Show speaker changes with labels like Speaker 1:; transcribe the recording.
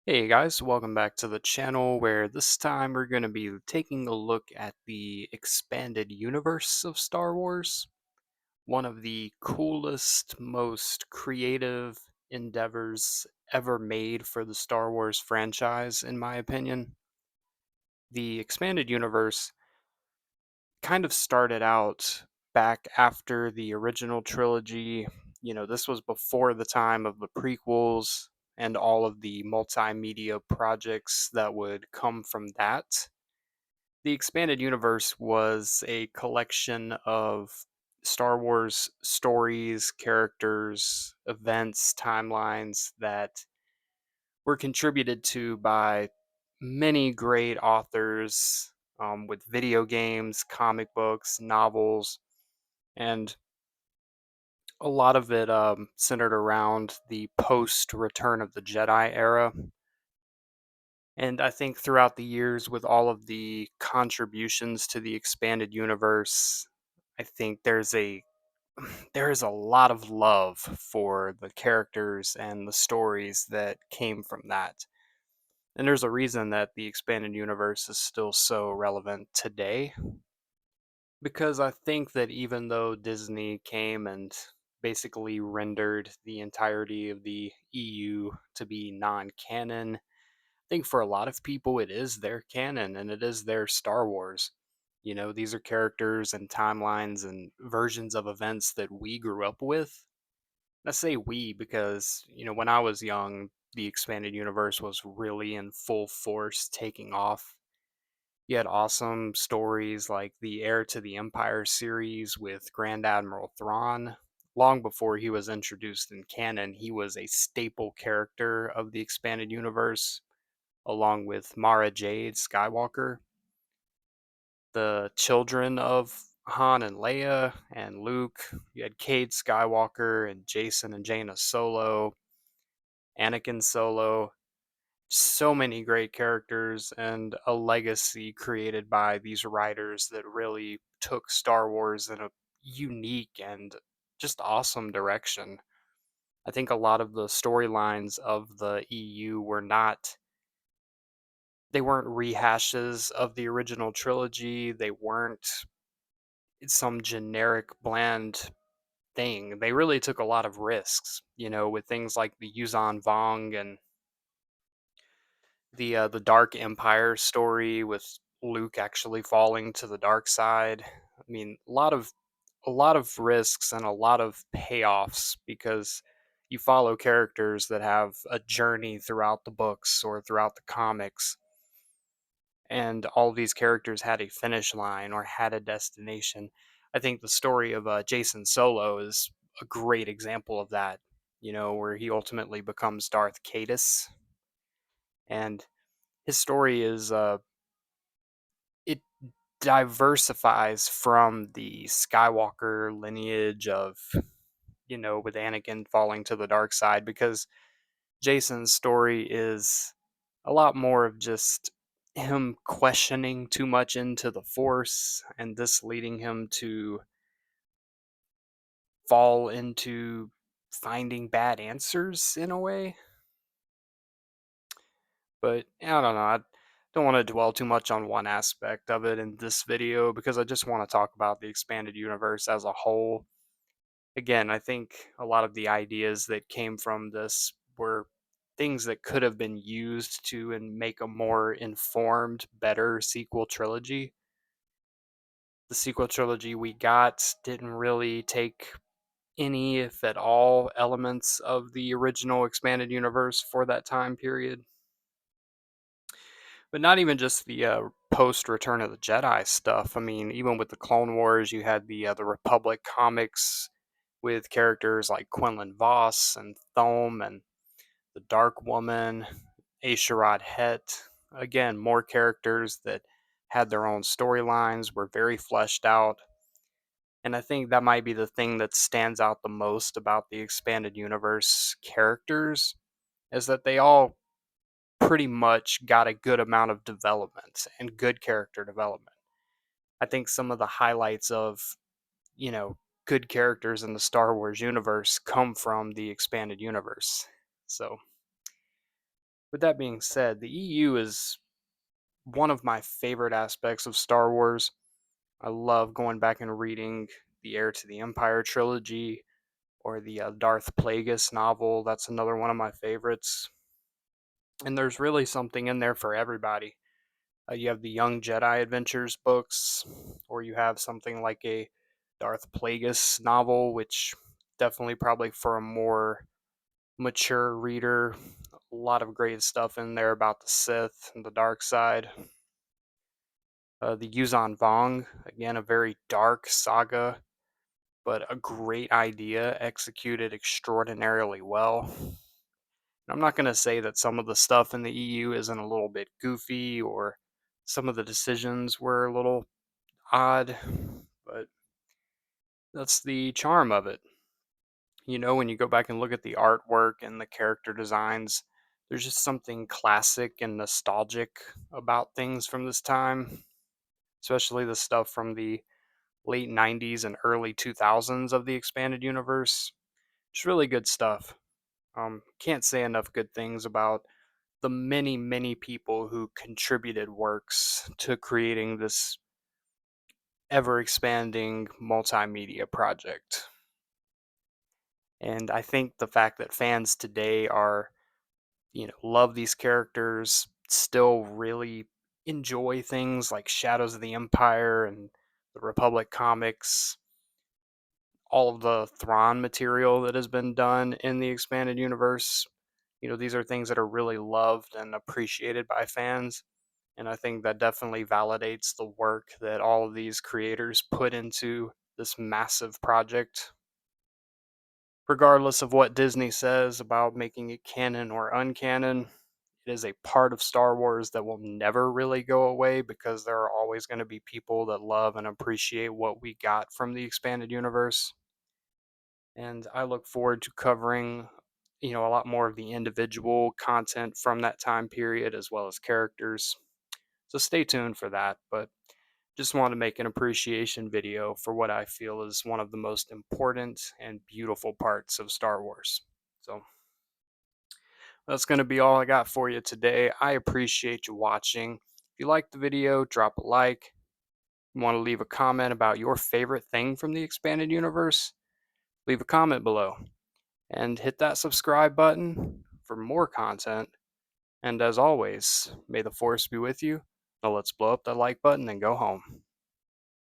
Speaker 1: Hey guys, welcome back to the channel where this time we're going to be taking a look at the expanded universe of Star Wars. One of the coolest, most creative endeavors ever made for the Star Wars franchise, in my opinion. The expanded universe kind of started out back after the original trilogy. This was before the time of the prequels and all of the multimedia projects that would come from that. The expanded universe was a collection of Star Wars stories, characters, events, timelines that were contributed to by many great authors with video games, comic books, novels, and a lot of it centered around the post Return of the Jedi era. And I think throughout the years, with all of the contributions to the expanded universe, I think there is a lot of love for the characters and the stories that came from that. And there's a reason that the expanded universe is still so relevant today. Because I think that even though Disney came and basically rendered the entirety of the EU to be non canon, I think for a lot of people it is their canon and it is their Star Wars. These are characters and timelines and versions of events that we grew up with. I say we because, when I was young, the expanded universe was really in full force taking off. You had awesome stories like the Heir to the Empire series with Grand Admiral Thrawn. Long before he was introduced in canon, he was a staple character of the expanded universe, along with Mara Jade Skywalker. The children of Han and Leia and Luke. You had Cade Skywalker and Jason and Jaina Solo, Anakin Solo. So many great characters and a legacy created by these writers that really took Star Wars in a unique and just awesome direction. I think a lot of the storylines of the EU they weren't rehashes of the original trilogy. They weren't some generic bland thing. They really took a lot of risks, with things like the Yuzan Vong and the Dark Empire story with Luke actually falling to the dark side. I mean, a lot of risks and a lot of payoffs because you follow characters that have a journey throughout the books or throughout the comics, and all of these characters had a finish line or had a destination. I think the story of Jason Solo is a great example of that. Where he ultimately becomes Darth Caedus, and his story is it diversifies from the Skywalker lineage of, with Anakin falling to the dark side because Jason's story is a lot more of just him questioning too much into the Force and this leading him to fall into finding bad answers in a way. But I don't know. I don't want to dwell too much on one aspect of it in this video because I just want to talk about the expanded universe as a whole. Again, I think a lot of the ideas that came from this were things that could have been used to and make a more informed, better sequel trilogy. The sequel trilogy we got didn't really take any, if at all, elements of the original expanded universe for that time period. But not even just the post Return of the Jedi stuff. I mean, even with the Clone Wars, you had the Republic comics with characters like Quinlan Voss and Thome and the Dark Woman, Asherad Het. Again, more characters that had their own storylines, were very fleshed out. And I think that might be the thing that stands out the most about the expanded universe characters is that they all pretty much got a good amount of development and good character development. I think some of the highlights of, you know, good characters in the Star Wars universe come from the expanded universe. So, With that being said, the EU is one of my favorite aspects of Star Wars. I love going back and reading the Heir to the Empire trilogy or the Darth Plagueis novel. That's another one of my favorites. And there's really something in there for everybody. You have the Young Jedi Adventures books, or you have something like a Darth Plagueis novel, which definitely probably for a more mature reader. A lot of great stuff in there about the Sith and the dark side. The Yuzan Vong, again, a very dark saga, but a great idea executed extraordinarily well. I'm not going to say that some of the stuff in the EU isn't a little bit goofy or some of the decisions were a little odd, but that's the charm of it. When you go back and look at the artwork and the character designs, there's just something classic and nostalgic about things from this time, especially the stuff from the late 90s and early 2000s of the expanded universe. It's really good stuff. Can't say enough good things about the many, many people who contributed works to creating this ever expanding multimedia project. And I think the fact that fans today are, love these characters, still really enjoy things like Shadows of the Empire and the Republic comics, all of the Thrawn material that has been done in the expanded universe. These are things that are really loved and appreciated by fans. And I think that definitely validates the work that all of these creators put into this massive project. Regardless of what Disney says about making it canon or uncanon, it is a part of Star Wars that will never really go away because there are always going to be people that love and appreciate what we got from the expanded universe. And I look forward to covering, a lot more of the individual content from that time period as well as characters. So stay tuned for that. But just want to make an appreciation video for what I feel is one of the most important and beautiful parts of Star Wars. So that's going to be all I got for you today. I appreciate you watching. If you liked the video, drop a like. You want to leave a comment about your favorite thing from the expanded universe? Leave a comment below and hit that subscribe button for more content. And as always, may the force be with you. Now let's blow up that like button and go home.